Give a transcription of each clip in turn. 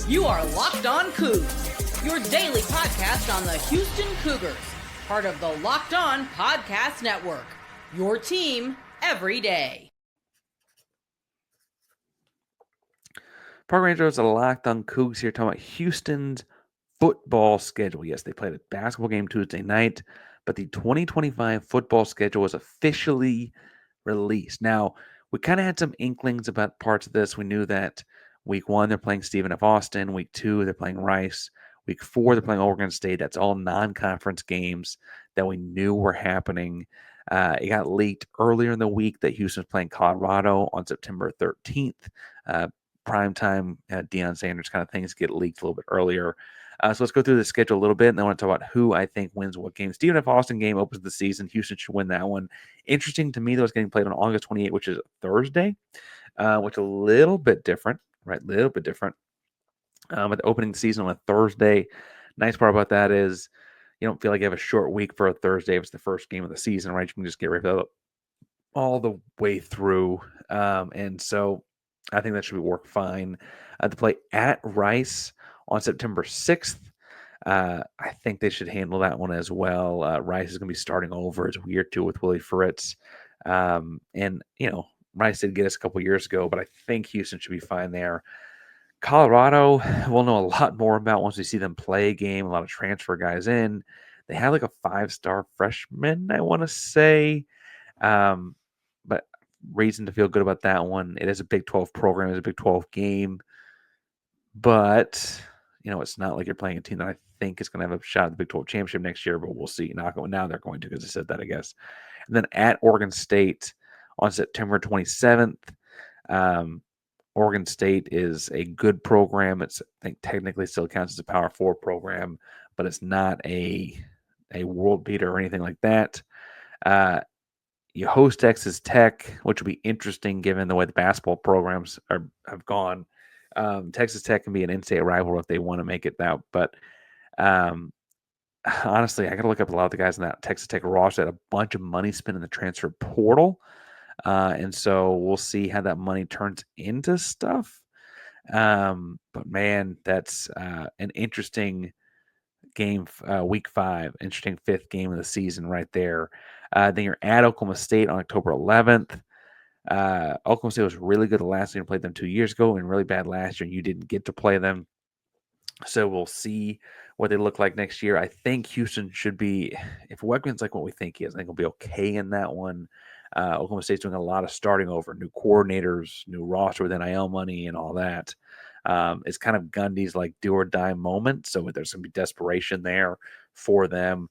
You are Locked On Coogs, your daily podcast on the Houston Cougars, part of the Locked On Podcast Network, your team every day. Park Rangers are Locked On Coogs here talking about Houston's football schedule. Yes, they played a basketball game Tuesday night, but the 2025 football schedule was officially released. Now, we kind of had some inklings about parts of this. We knew that week 1, they're playing Stephen F. Austin. Week 2, they're playing Rice. Week 4, they're playing Oregon State. That's all non-conference games that we knew were happening. It got leaked earlier in the week that Houston was playing Colorado on September 13th. Primetime Deion Sanders kind of things get leaked a little bit earlier. So let's go through the schedule a little bit, and then I want to talk about who I think wins what game. Stephen F. Austin game opens the season. Houston should win that one. Interesting to me, though, it's getting played on August 28th, which is Thursday, which is a little bit different, right? A little bit different. But the opening season on a Thursday. Nice part about that is you don't feel like you have a short week for a Thursday if it's the first game of the season, right? You can just get rid of it all the way through. And so I think that should work fine. To play at Rice on September 6th. I think they should handle that one as well. Rice is going to be starting over. It's weird, too, with Willie Fritz. And, Rice did get us a couple years ago, but I think Houston should be fine there. Colorado, we'll know a lot more about once we see them play a game. A lot of transfer guys in. They have like a 5-star freshman, I want to say. But reason to feel good about that one. It is a Big 12 program. It's a Big 12 game. But, it's not like you're playing a team that I think is going to have a shot at the Big 12 championship next year, but we'll see. Now they're going to because I said that, I guess. And then at Oregon State on September 27th. Oregon State is a good program. I think technically still counts as a Power 4 program, but it's not a world beater or anything like that. You host Texas Tech, which will be interesting given the way the basketball programs have gone. Texas Tech can be an in-state rival if they want to make it out. But honestly, I got to look up a lot of the guys in that Texas Tech roster. Had a bunch of money spent in the transfer portal. And so we'll see how that money turns into stuff. But man, that's an interesting game, week 5, interesting 5th game of the season right there. Then you're at Oklahoma State on October 11th. Oklahoma State was really good the last time you played them 2 years ago and really bad last year, and you didn't get to play them. So we'll see what they look like next year. I think Houston should be, if Weigman's like what we think he is, I think he'll be okay in that one. Oklahoma State's doing a lot of starting over, new coordinators, new roster with NIL money and all that. It's kind of Gundy's like do or die moment. So there's going to be desperation there for them.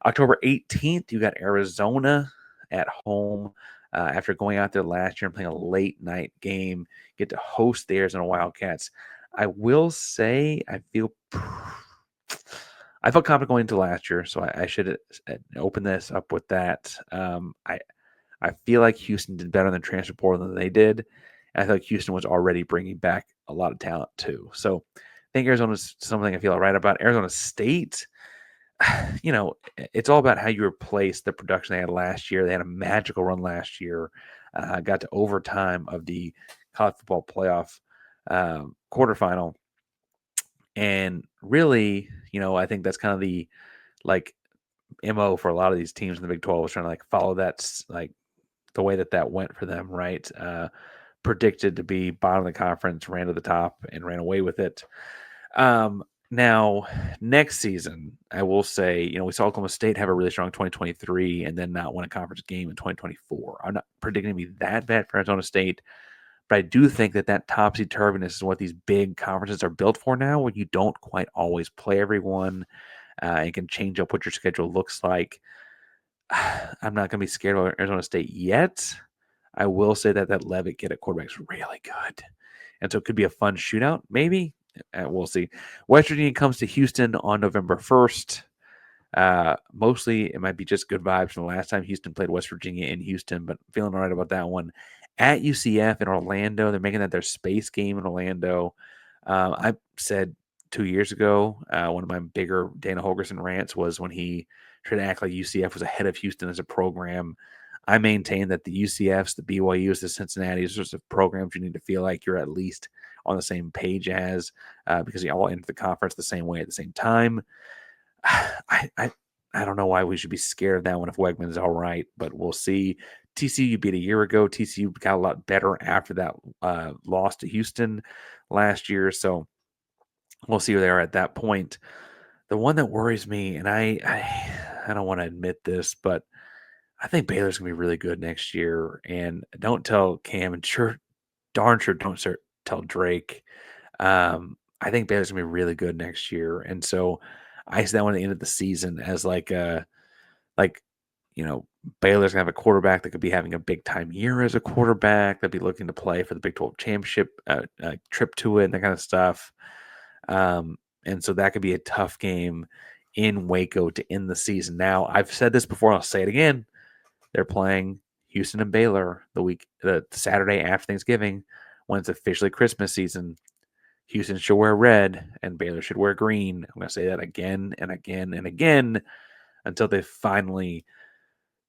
October 18th, you got Arizona at home. After going out there last year and playing a late night game, get to host the Arizona Wildcats. I will say I felt confident going into last year, so I should open this up with that. I feel like Houston did better than transfer portal than they did. And I feel like Houston was already bringing back a lot of talent too. So I think Arizona's something I feel all right about. Arizona State, it's all about how you replace the production they had last year. They had a magical run last year, got to overtime of the college football playoff quarterfinal. And really, I think that's kind of the MO for a lot of these teams in the Big 12 was trying to follow that the way that went for them, right? Predicted to be bottom of the conference, ran to the top and ran away with it. Now, next season, I will say, we saw Oklahoma State have a really strong 2023 and then not win a conference game in 2024. I'm not predicting to be that bad for Arizona State, but I do think that topsy-turviness is what these big conferences are built for now, where you don't quite always play everyone and can change up what your schedule looks like. I'm not going to be scared of Arizona State yet. I will say that Levitt kid at quarterback is really good. And so it could be a fun shootout, maybe. We'll see. West Virginia comes to Houston on November 1st. Mostly it might be just good vibes from the last time Houston played West Virginia in Houston, but feeling all right about that one. At UCF in Orlando, they're making that their space game in Orlando. I said 2 years ago, one of my bigger Dana Holgerson rants was when he tried to act like UCF was ahead of Houston as a program. I maintain that the UCFs, the BYUs, the Cincinnatis, sorts of programs you need to feel like you're at least on the same page as, because you all enter the conference the same way at the same time. I don't know why we should be scared of that one if Weigman's all right, but we'll see. TCU beat a year ago. TCU got a lot better after that loss to Houston last year, so we'll see where they are at that point. The one that worries me, and I don't want to admit this, but I think Baylor's gonna be really good next year. And don't tell Cam, and darn sure don't tell Drake. I think Baylor's gonna be really good next year, and so I see that one at the end of the season as like you know Baylor's gonna have a quarterback that could be having a big time year as a quarterback. They'll be looking to play for the Big 12 championship, trip to it, and that kind of stuff. And so that could be a tough game in Waco to end the season. Now, I've said this before, I'll say it again. They're playing Houston and Baylor the Saturday after Thanksgiving when it's officially Christmas season. Houston should wear red and Baylor should wear green. I'm going to say that again and again and again until they finally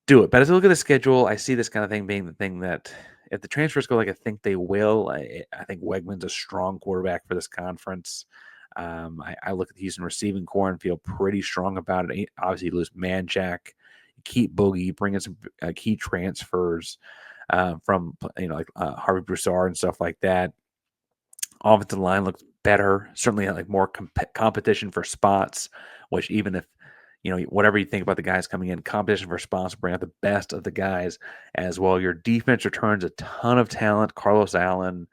do it. But as I look at the schedule, I see this kind of thing being the thing that if the transfers go like I think they will, I think Weigman's a strong quarterback for this conference. I look at the Houston receiving core and feel pretty strong about it. Obviously, you lose Manjack, keep Boogie, bring in some key transfers from like Harvey Broussard and stuff like that. Offensive line looks better. Certainly, like more competition for spots. Which even if whatever you think about the guys coming in, competition for spots bring out the best of the guys as well. Your defense returns a ton of talent. Carlos Allen,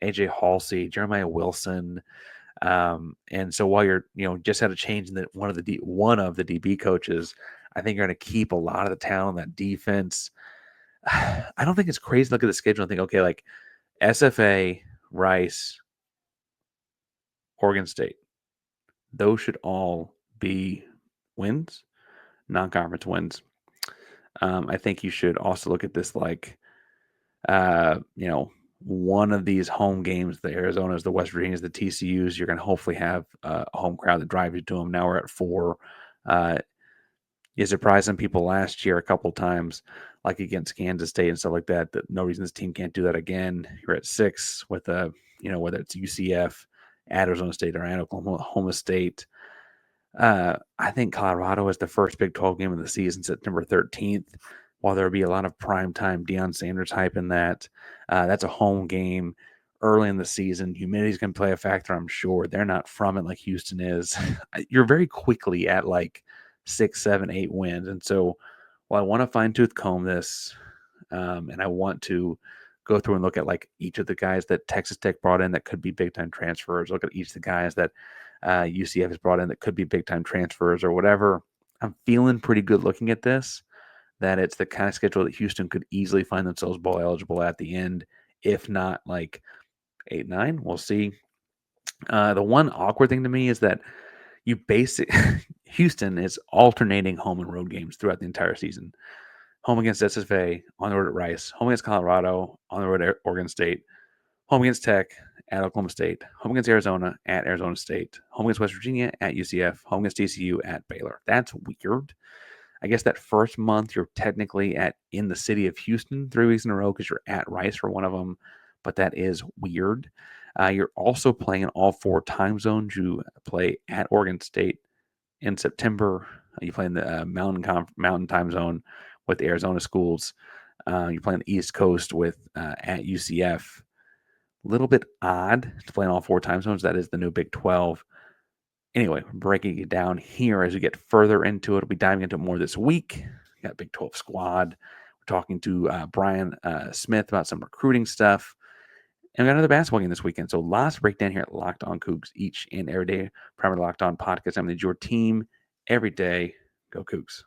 A.J. Haulcy, Jeremiah Wilson. And so while you're, just had a change in one of the DB coaches, I think you're going to keep a lot of the talent on that defense. I don't think it's crazy to look at the schedule and think, okay, like SFA, Rice, Oregon State, those should all be wins, non-conference wins. I think you should also look at this like, one of these home games, the Arizonas, the West Virginias, the TCUs, you're going to hopefully have a home crowd that drives you to them. Now we're at 4. You surprised some people last year a couple times, like against Kansas State and stuff like that, that no reason this team can't do that again. You're at 6 with whether it's UCF, at Arizona State, or at Oklahoma State. I think Colorado is the first Big 12 game of the season, September 13th. While there will be a lot of primetime Deion Sanders hype in that, that's a home game early in the season. Humidity's going to play a factor, I'm sure. They're not from it like Houston is. You're very quickly at like 6, 7, 8 wins. And so while I want to fine-tooth comb this, and I want to go through and look at like each of the guys that Texas Tech brought in that could be big-time transfers, look at each of the guys that UCF has brought in that could be big-time transfers or whatever, I'm feeling pretty good looking at this, that it's the kind of schedule that Houston could easily find themselves bowl eligible at the end, if not like 8, 9. We'll see. The one awkward thing to me is that Houston is alternating home and road games throughout the entire season. Home against SFA, on the road at Rice, home against Colorado, on the road at Oregon State, home against Tech, at Oklahoma State, home against Arizona, at Arizona State, home against West Virginia, at UCF, home against TCU, at Baylor. That's weird. I guess that first month you're technically in the city of Houston 3 weeks in a row because you're at Rice for one of them, but that is weird. You're also playing in all 4 time zones. You play at Oregon State in September. You play in the Mountain time zone with the Arizona schools. You play on the East Coast with at UCF. A little bit odd to play in all 4 time zones. That is the new Big 12. Anyway, breaking it down here as we get further into it. We'll be diving into it more this week. We got Big 12 squad. We're talking to Brian Smith about some recruiting stuff. And we got another basketball game this weekend. So lots to break down here at Locked On Coogs each and every day. Primarily Locked On podcast. I'm your team every day. Go Coogs.